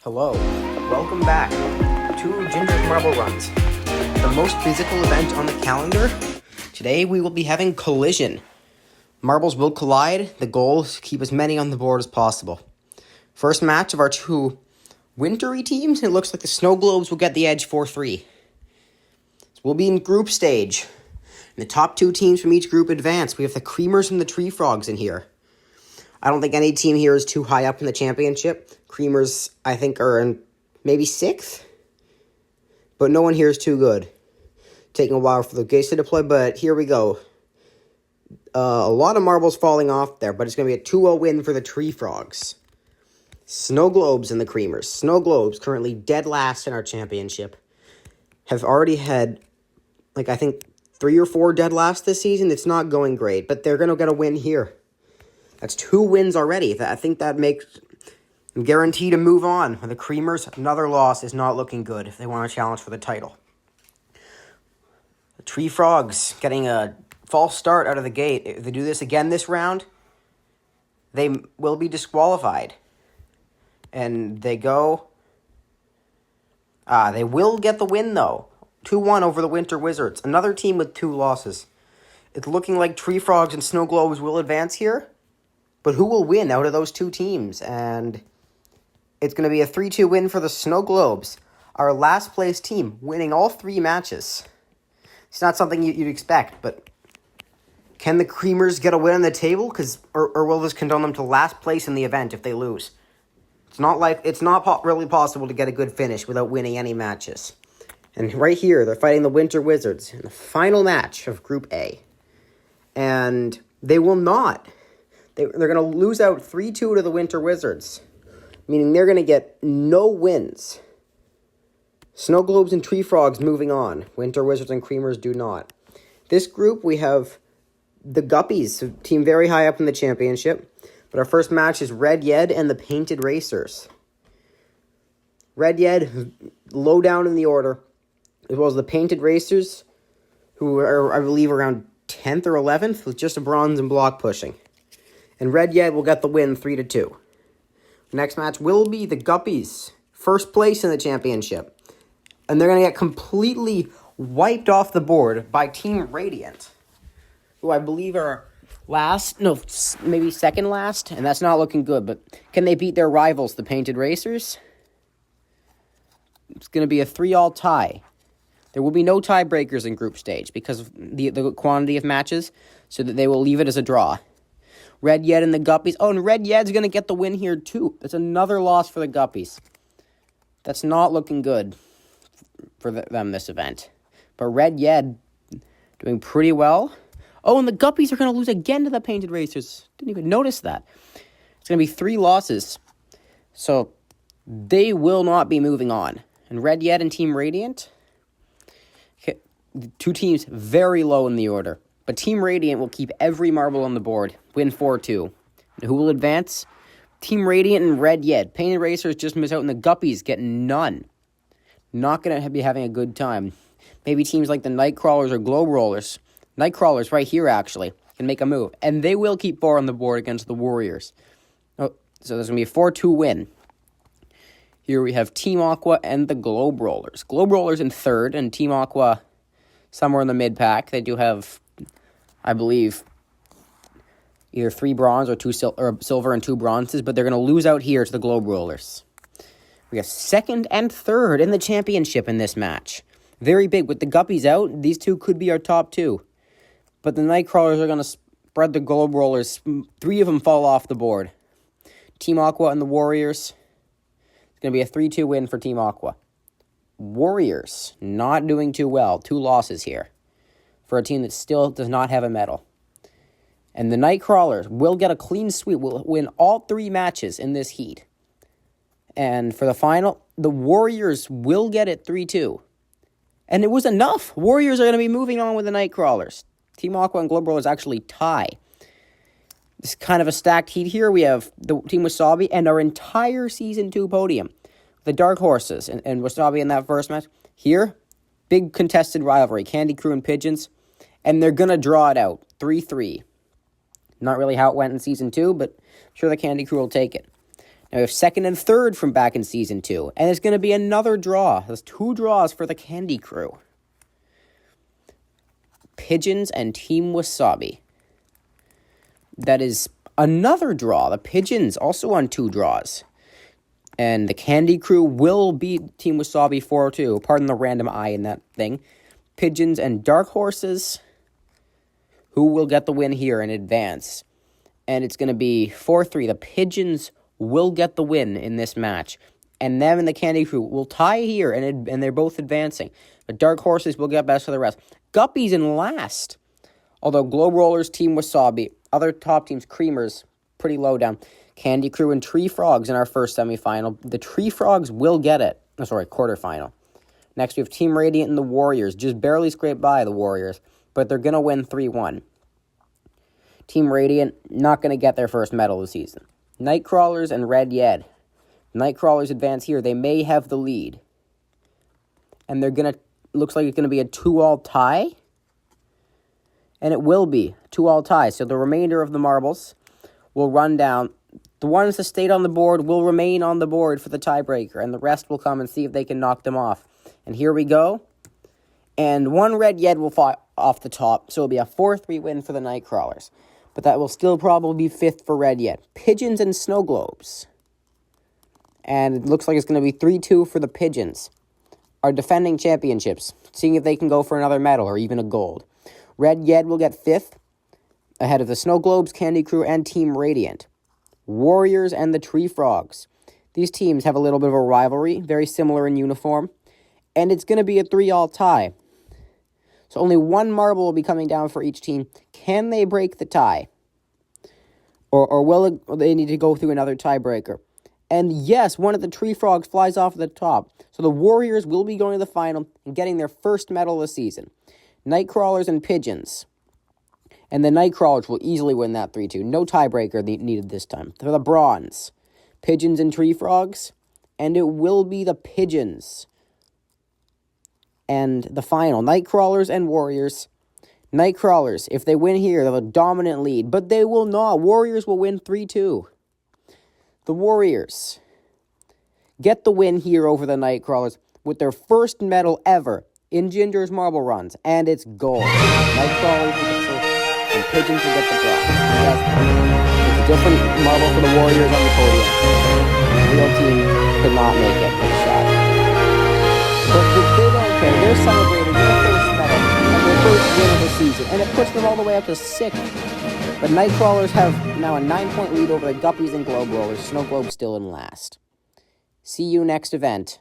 Hello, welcome back to Ginger's Marble Runs, the most physical event on the calendar. Today we will be having collision. Marbles will collide. The goal is to keep as many on the board as possible. First match of our two wintry teams. It looks like the Snow Globes will get the edge 4-3. So we'll be in group stage. And the top two teams from each group advance. We have the Creamers and the Tree Frogs in here. I don't think any team here is too high up in the championship. Creamers, I think, are in maybe 6th. But no one here is too good. Taking a while for the gates to deploy, but here we go. A lot of marbles falling off there, but it's going to be a 2-0 win for the Tree Frogs. Snow Globes and the Creamers. Snow Globes, currently dead last in our championship, have already had, I think, 3 or 4 dead last this season. It's not going great, but they're going to get a win here. That's 2 wins already. I think that makes them guaranteed to move on. The Creamers, another loss is not looking good if they want to challenge for the title. The Tree Frogs getting a false start out of the gate. If they do this again this round, they will be disqualified. And they go... they will get the win, though. 2-1 over the Winter Wizards. Another team with 2 losses. It's looking like Tree Frogs and Snow Globes will advance here. But who will win out of those 2 teams? And it's going to be a 3-2 win for the Snow Globes. Our last place team winning all 3 matches. It's not something you'd expect, but can the Creamers get a win on the table? Or will this condone them to last place in the event if they lose? It's not really possible to get a good finish without winning any matches. And right here, they're fighting the Winter Wizards in the final match of Group A. And they will not. They're going to lose out 3-2 to the Winter Wizards, meaning they're going to get no wins. Snow Globes and Tree Frogs moving on. Winter Wizards and Creamers do not. This group, we have the Guppies, a team very high up in the championship. But our first match is Red Yed and the Painted Racers. Red Yed, low down in the order, as well as the Painted Racers, who are, I believe, around 10th or 11th, with just a bronze and block pushing. And Red Yed will get the win 3-2. The next match will be the Guppies, first place in the championship. And they're going to get completely wiped off the board by Team Radiant, who I believe are maybe second last, and that's not looking good. But can they beat their rivals, the Painted Racers? It's going to be a 3-all tie. There will be no tiebreakers in group stage because of the quantity of matches, so that they will leave it as a draw. Red Yed and the Guppies. Oh, and Red Yed's going to get the win here, too. That's another loss for the Guppies. That's not looking good for them this event. But Red Yed doing pretty well. Oh, and the Guppies are going to lose again to the Painted Racers. Didn't even notice that. It's going to be 3 losses. So they will not be moving on. And Red Yed and Team Radiant, 2 teams very low in the order. But Team Radiant will keep every marble on the board. Win 4-2. And who will advance? Team Radiant and Red Yed. Painted Racers just miss out, and the Guppies get none. Not going to be having a good time. Maybe teams like the Nightcrawlers or Globe Rollers. Nightcrawlers right here, actually, can make a move. And they will keep 4 on the board against the Warriors. Oh, so there's going to be a 4-2 win. Here we have Team Aqua and the Globe Rollers. Globe Rollers in 3rd, and Team Aqua somewhere in the mid-pack. They do have, I believe, either 3 bronze or 2 silver and 2 bronzes, but they're going to lose out here to the Globe Rollers. We have 2nd and 3rd in the championship in this match. Very big. With the Guppies out, these 2 could be our top 2. But the Nightcrawlers are going to spread the Globe Rollers. 3 of them fall off the board. Team Aqua and the Warriors. It's going to be a 3-2 win for Team Aqua. Warriors not doing too well. 2 losses here for a team that still does not have a medal. And the Nightcrawlers will get a clean sweep, will win all 3 matches in this heat. And for the final, the Warriors will get it 3-2. And it was enough. Warriors are going to be moving on with the Nightcrawlers. Team Aqua and Globe Rollers actually tie. This is kind of a stacked heat here. We have the Team Wasabi and our entire Season 2 podium. The Dark Horses and Wasabi in that first match. Here, big contested rivalry. Candy Crew and Pigeons. And they're going to draw it out. 3-3. Not really how it went in Season 2, but I'm sure the Candy Crew will take it. Now we have second and third from back in Season 2. And it's going to be another draw. There's 2 draws for the Candy Crew. Pigeons and Team Wasabi. That is another draw. The Pigeons also on 2 draws. And the Candy Crew will beat Team Wasabi 4-2. Pardon the random I in that thing. Pigeons and Dark Horses. Who will get the win here in advance? And it's going to be 4-3. The Pigeons will get the win in this match. And them and the Candy Crew will tie here, and they're both advancing. The Dark Horses will get best of the rest. Guppies in last. Although Globe Rollers, Team Wasabi, other top teams, Creamers, pretty low down. Candy Crew and Tree Frogs in our first semifinal. The Tree Frogs will get it. Oh, sorry, quarterfinal. Next, we have Team Radiant and the Warriors. Just barely scraped by the Warriors, but they're going to win 3-1. Team Radiant, not going to get their first medal of the season. Nightcrawlers and Red Yed. Nightcrawlers advance here. They may have the lead. And they're going to, looks like it's going to be a 2-all tie. And it will be 2-all tie. So the remainder of the marbles will run down. The ones that stayed on the board will remain on the board for the tiebreaker. And the rest will come and see if they can knock them off. And here we go. And 1 Red Yed will fall off the top. So it'll be a 4-3 win for the Nightcrawlers. But that will still probably be 5th for Red Yed. Pigeons and Snow Globes. And it looks like it's going to be 3-2 for the Pigeons. Our defending championships. Seeing if they can go for another medal or even a gold. Red Yed will get 5th. Ahead of the Snow Globes, Candy Crew, and Team Radiant. Warriors and the Tree Frogs. These teams have a little bit of a rivalry. Very similar in uniform. And it's going to be a 3-all tie. So only 1 marble will be coming down for each team. Can they break the tie? Or will they need to go through another tiebreaker? And yes, one of the Tree Frogs flies off the top. So the Warriors will be going to the final and getting their first medal of the season. Nightcrawlers and Pigeons. And the Nightcrawlers will easily win that 3-2. No tiebreaker needed this time. For the bronze, Pigeons and Tree Frogs. And it will be the Pigeons. And the final, Nightcrawlers and Warriors. Nightcrawlers, if they win here, they'll have a dominant lead. But they will not. Warriors will win 3-2. The Warriors get the win here over the Nightcrawlers with their first medal ever in Ginger's Marble Runs. And it's gold. Nightcrawlers will get silver, and Pigeons will get the bronze. Yes, it's a different marble for the Warriors on the podium. The real team could not make it with a shot. But they don't care. They're celebrating their first medal and their first win of the season. And it puts them all the way up to 6th. But Nightcrawlers have now a 9-point lead over the Guppies and Globe Rollers. Snow Globe still in last. See you next event.